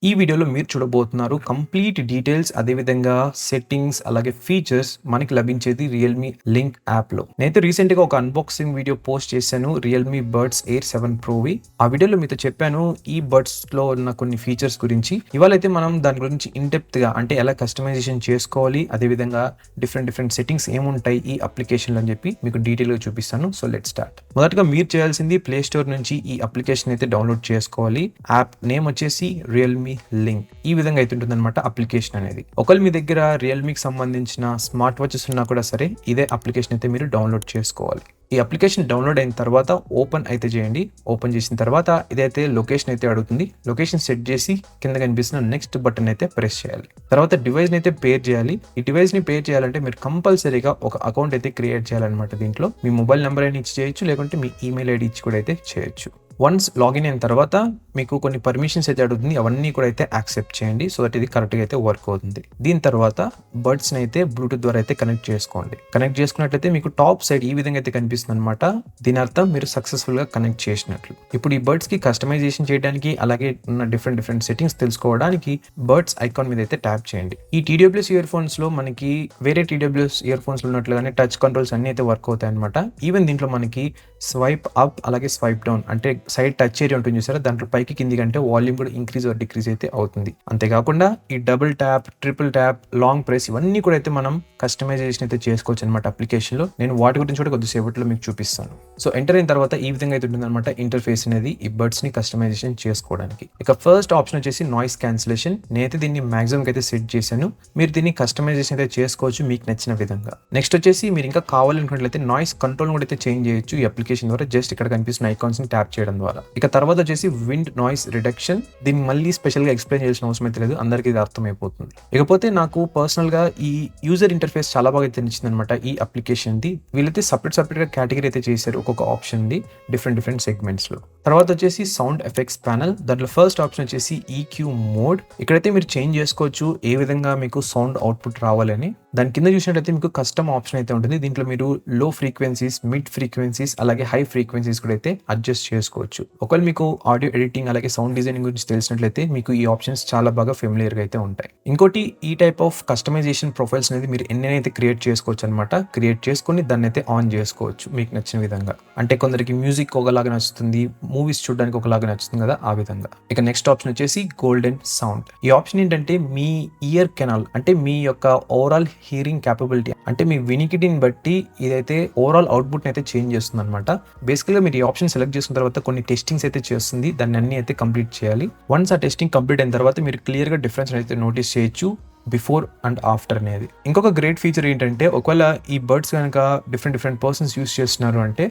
ఈ వీడియోలో మీరు చూడబోతున్నారు కంప్లీట్ డీటెయిల్స్ అదేవిధంగా సెట్టింగ్స్ అలాగే ఫీచర్స్ మనకి లభించేది రియల్‌మీ లింక్ యాప్‌లో. నేనైతే రీసెంట్‌గా ఒక అన్బాక్సింగ్ వీడియో పోస్ట్ చేశాను రియల్‌మీ బడ్స్ ఎయిర్ 7 ప్రోవి. ఆ వీడియోలో మీతో చెప్పాను ఈ బడ్స్‌లో ఉన్న కొన్ని ఫీచర్స్ గురించి. ఇవాళైతే మనం దాని గురించి ఇన్ డెప్త్‌గా అంటే ఎలా కస్టమైజేషన్ చేసుకోవాలి, అదేవిధంగా డిఫరెంట్ సెట్టింగ్స్ ఏముంటాయి ఈ అప్లికేషన్‌లో అని చెప్పి మీకు డీటెయిల్‌గా చూపిస్తాను. So let's start. మొదటగా మీరు చేయాల్సింది ప్లే స్టోర్ నుంచి ఈ అప్లికేషన్ అయితే డౌన్‌లోడ్ చేసుకోవాలి. యాప్ నేమ్ వచ్చేసి రియల్‌మీ లింక్. ఈ విధంగా అయితే ఉంటుందన్నమాట అప్లికేషన్ అనేది. ఒకవేళ మీ దగ్గర రియల్మీకి సంబంధించిన స్మార్ట్ వాచెస్ ఉన్నా కూడా సరే ఇదే అప్లికేషన్ అయితే మీరు డౌన్లోడ్ చేసుకోవాలి. ఈ అప్లికేషన్ డౌన్లోడ్ అయిన తర్వాత ఓపెన్ అయితే చేయండి. ఓపెన్ చేసిన తర్వాత ఇదైతే లొకేషన్ అయితే అడుగుతుంది. లొకేషన్ సెట్ చేసి కింద కనిపిస్తున్న నెక్స్ట్ బటన్ అయితే ప్రెస్ చేయాలి. తర్వాత డివైస్ అయితే పేర్ చేయాలి. ఈ డివైస్ ని పేర్ చేయాలంటే మీరు కంపల్సరీగా ఒక అకౌంట్ అయితే క్రియేట్ చేయాలన్నమాట. దీంట్లో మీ మొబైల్ నెంబర్ అయినా ఇచ్చి చేయొచ్చు, లేకుంటే మీ ఈమెయిల్ ఐడి ఇచ్చి కూడా అయితే చేయొచ్చు. వన్స్ లాగిన్ అయిన తర్వాత మీకు కొన్ని పర్మిషన్స్ అయితే అడుగుతుంది. అవన్నీ కూడా అయితే యాక్సెప్ట్ చేయండి సో దట్ ఇది కరెక్ట్గా అయితే వర్క్ అవుతుంది. దీని తర్వాత బడ్స్ని అయితే బ్లూటూత్ ద్వారా అయితే కనెక్ట్ చేసుకోండి. కనెక్ట్ చేసుకున్నట్లయితే మీకు టాప్ సైడ్ ఈ విధంగా అయితే కనిపిస్తుంది అనమాట. దీని అర్థం మీరు సక్సెస్ఫుల్ గా కనెక్ట్ చేసినట్లు. ఇప్పుడు ఈ బర్డ్స్ కి కస్టమైజేషన్ చేయడానికి అలాగే ఉన్న డిఫరెంట్ సెట్టింగ్స్ తెలుసుకోవడానికి బర్డ్స్ ఐకాన్ మీద అయితే ట్యాప్ చేయండి. ఈ TWS ఇయర్ ఫోన్స్ లో మనకి వేరే TWS ఇయర్ ఫోన్స్ లో ఉన్నట్లుగానే టచ్ కంట్రోల్స్ అన్ని అయితే వర్క్ అవుతాయి అనమాట. ఈవెన్ దీంట్లో మనకి స్వైప్ అప్ అలాగే స్వైప్ డౌన్ అంటే సైడ్ టచ్ ఏరియా ఉంటుంది చూసారా, దాంట్లో పైకి కిందికి అంటే వాల్యూమ్ కూడా ఇంక్రీజ్ ఆర్ డిక్రీజ్ అయితే అవుతుంది. అంతేకాకుండా ఈ double tap, triple tap, long press ఇవన్నీ కూడా అయితే మనం కస్టమైజేషన్ అయితే చేసుకోవచ్చు అనమాట అప్లికేషన్ లో. నేను వాటి గురించి కూడా కొద్దిసేపట్లో మీకు చూపిస్తాను. సో ఎంటర్ అయిన తర్వాత ఈ విధంగా అయితే ఉంటుంది అనమాట ఇంటర్ఫేస్ అనేది ఈ బడ్స్ ని కస్టమైజేషన్ చేసుకోవడానికి. ఇక ఫస్ట్ ఆప్షన్ వచ్చేసి నాయిస్ క్యాన్సిలేషన్. నేనైతే దీన్ని మాక్సిమం అయితే సెట్ చేశాను. మీరు దీన్ని కస్టమైజేషన్ అయితే చేసుకోవచ్చు మీకు నచ్చిన విధంగా. నెక్స్ట్ వచ్చేసి మీరు ఇంకా కావాలనుకున్నట్లయితే నాయిస్ కంట్రోల్ కూడా అయితే చేంజ్ చేయొచ్చు ఈ అప్లికేషన్ ద్వారా. జస్ట్ ఇక్కడ కనిపిస్తున్న ఐకాన్స్ ని ట్యాప్ చేయడం ద్వారా. ఇక తర్వాత వచ్చేసి విండ్ నాయిస్ రిడక్షన్. దీన్ని మళ్ళీ స్పెషల్ గా ఎక్స్ప్లెయిన్ చేయాల్సిన అవసరం అయితే లేదు, అందరికీ ఇది అర్థమైపోతుంది. ఇకపోతే నాకు పర్సనల్ గా ఈ యూజర్ ఇంటర్ఫేస్ చాలా బాగా అయితే నచ్చింది అనమాట ఈ అప్లికేషన్ ది. వీళ్ళైతే సపరేట్ గా కేటగిరీ అయితే చేశారు ఒక్కొక్క ఆప్షన్ ది డిఫరెంట్ సెగ్మెంట్స్ లో. తర్వాత వచ్చేసి సౌండ్ ఎఫెక్ట్స్ ప్యానల్. దాంట్లో ఫస్ట్ ఆప్షన్ వచ్చేసి EQ మోడ్. ఇక్కడైతే మీరు చేంజ్ చేసుకోవచ్చు ఏ విధంగా మీకు సౌండ్ అవుట్పుట్ రావాలని. దాని కింద చూసినట్లయితే మీకు కస్టమ్ ఆప్షన్ అయితే ఉంటుంది. దీంట్లో మీరు లో ఫ్రీక్వెన్సీస్, మిడ్ ఫ్రీక్వెన్సీస్ అలాగే హై ఫ్రీక్వెన్సీస్ కూడా అయితే అడ్జస్ట్ చేసుకోవచ్చు. ఒకవేళ మీకు ఆడియో ఎడిటింగ్ అలాగే సౌండ్ డిజైనింగ్ గురించి తెలిసినట్లయితే మీకు ఈ ఆప్షన్స్ చాలా బాగా ఫెమిలియర్ గా అయితే ఉంటాయి. ఇంకోటి ఈ టైప్ ఆఫ్ కస్టమైజేషన్ ప్రొఫైల్స్ అనేది మీరు ఎన్నైతే క్రియేట్ చేసుకోవచ్చు అనమాట. క్రియేట్ చేసుకుని దాన్ని అయితే ఆన్ చేసుకోవచ్చు మీకు నచ్చిన విధంగా. అంటే కొందరికి మ్యూజిక్ ఒకలాగా నచ్చుతుంది, మూవీస్ చూడడానికి ఒకలాగా నచ్చుతుంది కదా, ఆ విధంగా. ఇక నెక్స్ట్ ఆప్షన్ వచ్చేసి గోల్డెన్ సౌండ్. ఈ ఆప్షన్ ఏంటంటే మీ ఇయర్ కెనాల్ అంటే మీ యొక్క ఓవరాల్ హియరింగ్ క్యాపబిలిటీ అంటే మీ వినికిడిని బట్టి ఇదైతే ఓవరాల్ అవుట్పుట్ అయితే చేంజ్ చేస్తుంది అనమాట. బేసికల్గా మీరు ఈ ఆప్షన్ సెలెక్ట్ చేసుకున్న తర్వాత కొన్ని టెస్టింగ్స్ అయితే చేస్తుంది. దాన్ని అన్ని అయితే కంప్లీట్ చేయాలి. వన్స్ ఆ టెస్టింగ్ కంప్లీట్ అయిన తర్వాత మీరు క్లియర్ గా డిఫరెన్స్ అయితే నోటీస్ చేయొచ్చు బిఫోర్ అండ్ ఆఫ్టర్ అనేది. ఇంకొక గ్రేట్ ఫీచర్ ఏంటంటే ఒకవేళ ఈ బర్డ్స్ కనుక డిఫరెంట్ పర్సన్స్ యూస్ చేస్తున్నారు అంటే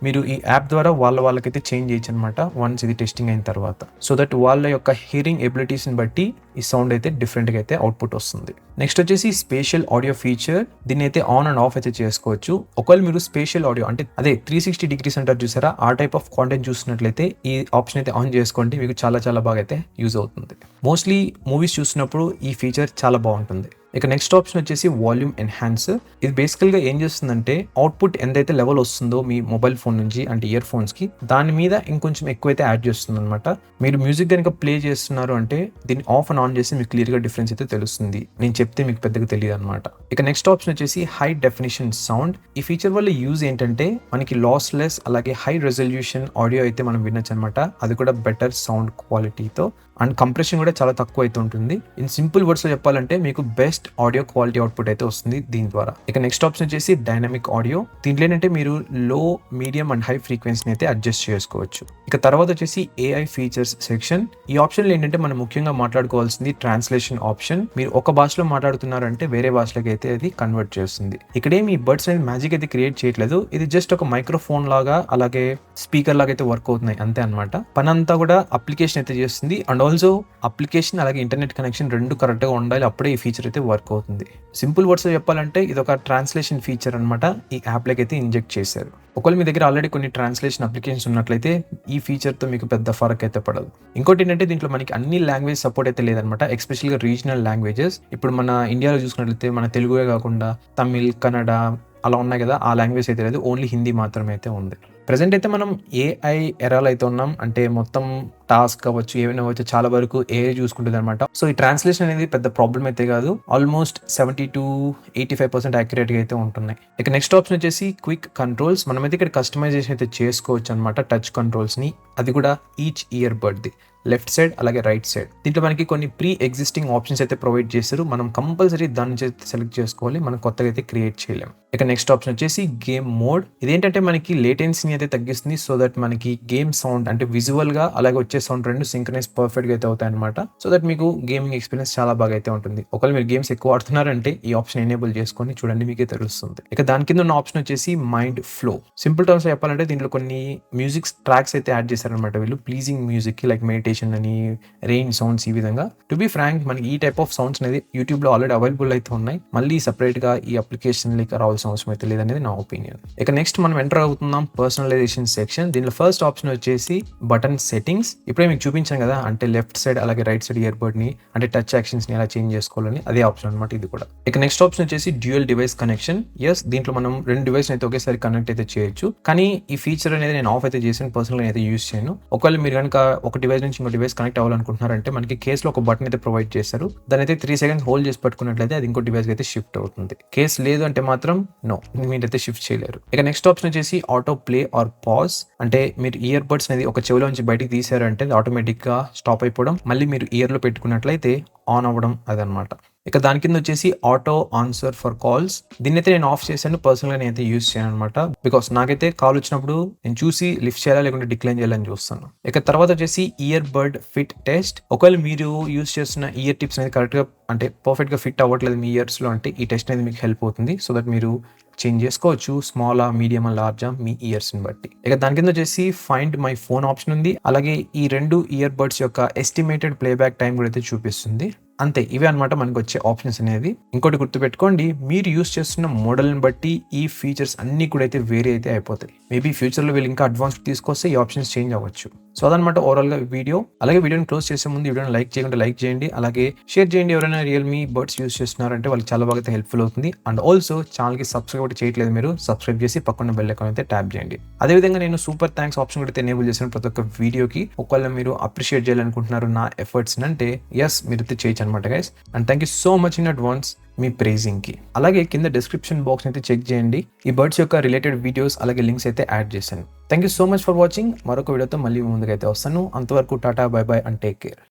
మీరు ఈ యాప్ ద్వారా వాళ్ళకైతే చేంజ్ చేయొచ్చు అనమాట వన్స్ ఇది టెస్టింగ్ అయిన తర్వాత. సో దట్ వాళ్ళ యొక్క హియరింగ్ ఎబిలిటీస్ని బట్టి ఈ సౌండ్ అయితే డిఫరెంట్గా అయితే అవుట్పుట్ వస్తుంది. నెక్స్ట్ వచ్చేసి స్పేషియల్ ఆడియో ఫీచర్. దీన్ని అయితే ఆన్ అండ్ ఆఫ్ అయితే చేసుకోవచ్చు. ఒకవేళ మీరు స్పేషియల్ ఆడియో అంటే అదే 360 డిగ్రీస్ అంటారు చూసారా, ఆ టైప్ ఆఫ్ కాంటెంట్ చూస్తున్నట్లయితే ఈ ఆప్షన్ అయితే ఆన్ చేసుకోండి. మీకు చాలా బాగా అయితే యూజ్ అవుతుంది. మోస్ట్లీ మూవీస్ చూసినప్పుడు ఈ ఫీచర్ చాలా బాగుంటుంది. ఇక నెక్స్ట్ ఆప్షన్ వచ్చేసి వాల్యూమ్ ఎన్హాన్సర్. ఇది బేసికల్గా ఏం చేస్తుందంటే అవుట్పుట్ ఎంతైతే లెవెల్ వస్తుందో మీ మొబైల్ ఫోన్ నుంచి అంటే ఇయర్ ఫోన్స్ కి దాని మీద ఇంకొంచెం ఎక్కువైతే యాడ్ చేస్తుంది అనమాట. మీరు మ్యూజిక్ కనుక ప్లే చేస్తున్నారు అంటే దీన్ని ఆఫ్ అండ్ ఆన్ చేసి మీకు క్లియర్ గా డిఫరెన్స్ అయితే తెలుస్తుంది. నేను చెప్తే మీకు పెద్దగా తెలియదు అనమాట. ఇక నెక్స్ట్ ఆప్షన్ వచ్చేసి హై డెఫినిషన్ సౌండ్. ఈ ఫీచర్ వల్ల యూజ్ ఏంటంటే మనకి లాస్లెస్ అలాగే హై రెజల్యూషన్ ఆడియో అయితే మనం వినొచ్చు అనమాట. అది కూడా బెటర్ సౌండ్ క్వాలిటీతో అండ్ కంప్రెషన్ కూడా చాలా తక్కువ అయితే ఉంటుంది. ఇన్ సింపుల్ వర్డ్స్ లో చెప్పాలంటే మీకు బెస్ట్ ఆడియో క్వాలిటీ అవుట్పుట్ అయితే వస్తుంది దీని ద్వారా. ఇక నెక్స్ట్ ఆప్షన్ వచ్చేసి డైనమిక్ ఆడియో. దీంట్లో ఏంటంటే మీరు లో, మీడియం అండ్ హై ఫ్రీక్వెన్సీని అయితే అడ్జస్ట్ చేసుకోవచ్చు. ఇక తర్వాత వచ్చేసి AI ఫీచర్స్ సెక్షన్. ఈ ఆప్షన్ లో ఏంటంటే మనం ముఖ్యంగా మాట్లాడుకోవాల్సింది ట్రాన్స్లేషన్ ఆప్షన్. మీరు ఒక భాషలో మాట్లాడుతున్నారంటే వేరే భాషలోకి అయితే అది కన్వర్ట్ చేస్తుంది. ఇక్కడే మీ బర్డ్స్ అనేది మ్యాజిక్ అయితే క్రియేట్ చేయట్లేదు. ఇది జస్ట్ ఒక మైక్రోఫోన్ లాగా అలాగే స్పీకర్ లాగా అయితే వర్క్ అవుతున్నాయి అంతే అనమాట. పనంతా కూడా అప్లికేషన్ అయితే చేస్తుంది. అండ్ ఆల్సో అప్లికేషన్ అలాగే ఇంటర్నెట్ కనెక్షన్ రెండు కరెక్ట్ గా ఉండాలి, అప్పుడే ఈ ఫీచర్ అయితే వర్క్ అవుతుంది. సింపుల్ వర్డ్స్ లో చెప్పాలంటే ఇది ఒక ట్రాన్స్లేషన్ ఫీచర్ అనమాట. ఈ యాప్ లోకి అయితే ఇంజెక్ట్ చేశారు. ఒకవేళ మీ దగ్గర ఆల్రెడీ కొన్ని ట్రాన్స్లేషన్ అప్లికేషన్స్ ఉన్నట్లయితే ఈ ఫీచర్ తో మీకు పెద్ద ఫరక్ అయితే పడదు. ఇంకోటి ఏంటంటే దీంట్లో మనకి అన్ని లాంగ్వేజ్ సపోర్ట్ అయితే లేదనమాట. ఎస్పెషల్ గా రీజనల్ లాంగ్వేజెస్. ఇప్పుడు మన ఇండియాలో చూసుకున్నట్లయితే మన తెలుగువే కాకుండా తమిళ్, కన్నడ అలా ఉన్నాయి కదా, ఆ లాంగ్వేజ్ అయితే లేదు. ఓన్లీ హిందీ మాత్రమే అయితే ఉంది. ప్రెజెంట్ అయితే మనం ఏఐ ఎరాలో అయితే ఉన్నాం. అంటే మొత్తం టాస్క్ అవ్వచ్చు, ఏమైనా అవ్వచ్చు, చాలా వరకు ఏఐ చూసుకుంటుంది అనమాట. సో ఈ ట్రాన్స్లేషన్ అనేది పెద్ద ప్రాబ్లం అయితే కాదు. ఆల్మోస్ట్ 70-85% యాక్యురేట్గా అయితే ఉంటున్నాయి. ఇక నెక్స్ట్ ఆప్షన్ వచ్చేసి క్విక్ కంట్రోల్స్. మనమైతే ఇక్కడ కస్టమైజేషన్ అయితే చేసుకోవచ్చు అనమాట టచ్ కంట్రోల్స్ని. అది కూడా ఈచ్ ఇయర్ బడ్ది లెఫ్ట్ సైడ్ అలాగే రైట్ సైడ్. దీంట్లో మనకి కొన్ని ప్రీ ఎగ్జిస్టింగ్ ఆప్షన్స్ అయితే ప్రొవైడ్ చేశారు. మనం కంపల్సరీ దాని నుంచి సెలెక్ట్ చేసుకోవాలి. మనం కొత్తగా అయితే క్రియేట్ చేయలేం. ఇక నెక్స్ట్ ఆప్షన్ వచ్చేసి గేమ్ మోడ్. ఇదేంటంటే మనకి లేటెన్సీని అయితే తగ్గిస్తుంది. సో దట్ మనకి గేమ్ సౌండ్ అంటే విజువల్ గా అలాగే వచ్చే సౌండ్ రెండు సింక్రనైజ్ పర్ఫెక్ట్ గా అయితే అవుతాయి అనమాట. సో దట్ మీకు గేమింగ్ ఎక్స్పీరియన్స్ చాలా బాగా అయితే ఉంటుంది. ఒకవేళ మీరు గేమ్స్ ఎక్కువ ఆడుతున్నారంటే ఈ ఆప్షన్ ఎనేబుల్ చేసుకొని చూడండి, మీకే తెలుస్తుంది. ఇక దాని కింద ఉన్న ఆప్షన్ వచ్చేసి మైండ్ ఫ్లో. సింపుల్ టర్మ్స్ లో చెప్పాలంటే దీంట్లో కొన్ని మ్యూజిక్ ట్రాక్స్ అయితే యాడ్ చేశారనమాట వీళ్ళు. ప్లీజింగ్ మ్యూజిక్ కి లైక్ మెడిటేషన్ అని, రెయిన్ సౌండ్స్, ఈ విధంగా. టు బి ఫ్రాంక్ మనకి ఈ టైప్ ఆఫ్ సౌండ్స్ అనేది యూట్యూబ్ లో ఆల్రెడీ అవైలబుల్ అయితే ఉన్నాయి. మళ్ళీ సపరేట్ గా ఈ అప్లికేషన్ లైక్ రావాల్సిన అవసరం అయితే లేదనేది నా ఒపీనియన్. ఇక నెక్స్ట్ మనం ఎంటర్ అవుతున్నాం పర్సనలైజేషన్ సెక్షన్. దీనిలో ఫస్ట్ ఆప్షన్ వచ్చేసి బటన్ సెట్టింగ్స్. ఇప్పుడే మీకు చూపించాను కదా, అంటే లెఫ్ట్ సైడ్ అలాగే రైట్ సైడ్ ఇయర్ బడ్ ని అంటే టచ్ యాక్షన్స్ ని ఎలా చేంజ్ చేసుకోవాలని అదే ఆప్షన్ అనమాట ఇది కూడా. ఇక నెక్స్ట్ ఆప్షన్ వచ్చేసి డ్యూయల్ డివైస్ కనెక్షన్. ఎస్, దీంట్లో మనం రెండు డివైస్ అయితే ఒకేసారి కనెక్ట్ అయితే చేయొచ్చు. కానీ ఈ ఫీచర్ అనేది నేను ఆఫ్ అయితే చేసాను, పర్సనల్ అయితే యూస్ చేయను. ఒకవేళ మీరు కనుక ఒక డివైస్ నుంచి ఇంకో డివైస్ కనెక్ట్ అవ్వాలనుకుంటున్నారంటే మనకి కేసులో ఒక బటన్ అయితే ప్రొవైడ్ చేశారు. దాని అయితే 3 seconds హోల్డ్ చేసి పట్టుకున్నట్లయితే అది ఇంకో డివైస్ అయితే షిఫ్ట్ అవుతుంది. కేసు లేదు అంటే మాత్రం నో, మీరైతే షిఫ్ట్ చేయలేరు. ఇక నెక్స్ట్ ఆప్షన్ వచ్చేసి ఆటో ప్లే ఆర్ పాజ్. అంటే మీరు ఇయర్ బడ్స్ అనేది ఒక చెవిలో నుంచి బయటికి తీసారంటే ఆటోమేటిక్ గా స్టాప్ అయిపోవడం, మళ్ళీ మీరు ఇయర్ లో పెట్టుకున్నట్లయితే ఆన్ అవ్వడం, అదనమాట. ఇక దాని కింద వచ్చేసి ఆటో ఆన్సర్ ఫర్ కాల్స్. దీన్ని అయితే నేను ఆఫ్ చేశాను, పర్సనల్గా నేనైతే యూస్ చేయను అనమాట. బికాస్ నాకైతే కాల్ వచ్చినప్పుడు నేను చూసి లిఫ్ట్ చేయాలా లేకుంటే డిక్లైన్ చేయాలని చూస్తాను. ఇక తర్వాత వచ్చేసి ఇయర్ బడ్ ఫిట్ టెస్ట్. ఒకవేళ మీరు యూస్ చేస్తున్న ఇయర్ టిప్స్ అనేది కరెక్ట్గా అంటే పర్ఫెక్ట్గా ఫిట్ అవ్వట్లేదు మీ ఇయర్స్లో అంటే ఈ టెస్ట్ అనేది మీకు హెల్ప్ అవుతుంది. సో దట్ మీరు చేంజ్ చేసుకోవచ్చు, స్మాలా, మీడియమా, లార్జా మీ ఇయర్స్ని బట్టి. ఇక దాని కింద వచ్చేసి ఫైండ్ మై ఫోన్ ఆప్షన్ ఉంది. అలాగే ఈ రెండు ఇయర్ బడ్స్ యొక్క ఎస్టిమేటెడ్ ప్లేబ్యాక్ టైం కూడా అయితే చూపిస్తుంది. అంతే, ఇవే అనమాట మనకు వచ్చే ఆప్షన్స్ అనేది. ఇంకోటి గుర్తుపెట్టుకోండి, మీరు యూస్ చేస్తున్న మోడల్ని బట్టి ఈ ఫీచర్స్ అన్ని కూడా అయితే వేరే అయితే అయిపోతాయి. మేబీ ఫ్యూచర్లో వీళ్ళు ఇంకా అడ్వాన్స్డ్ తీసుకొస్తే ఈ ఆప్షన్స్ చేంజ్ అవ్వచ్చు. సో అదనమాట ఓవరాల్గా వీడియో. అలాగే వీడియోని క్లోజ్ చేసే ముందు వీడియోని లైక్ చేయకుండా లైక్ చేయండి, అలాగే షేర్ చేయండి. ఎవరైనా రియల్మీ బడ్స్ యూస్ చేస్తున్నారంటే వాళ్ళకి చాలా బాగా అయితే హెల్ప్ఫుల్ అవుతుంది. అండ్ ఆల్సో ఛానల్కి సబ్స్క్రైబ్ అయితే చేయట్లేదు మీరు, సబ్స్క్రైబ్ చేసి పక్కన బెల్ ఐకాన్ అయితే ట్యాప్ చేయండి. అదేవిధంగా నేను సూపర్ థ్యాంక్స్ ఆప్షన్ కూడా ఎనేబుల్ చేశాను ప్రతి ఒక్క వీడియోకి. ఒకవేళ మీరు అప్రిషియేట్ చేయాలనుకుంటున్నారు నా ఎఫర్ట్స్ అంటే ఎస్, మీరు అయితే చేయొచ్చు అనమాట guys. And thank you so much in advance మీ ప్రైజింగ్ కి. అలాగే కింద డిస్క్రిప్షన్ బాక్స్ అయితే చెక్ చేయండి, ఈ బర్డ్స్ యొక్క రిలేటెడ్ వీడియోస్ అలాగే లింక్స్ అయితే యాడ్ చేశాను. Thank you so much for watching. మరొక వీడియోతో మళ్ళీ ముందుకైతే వస్తాను. అంతవరకు Tata, by by and take care.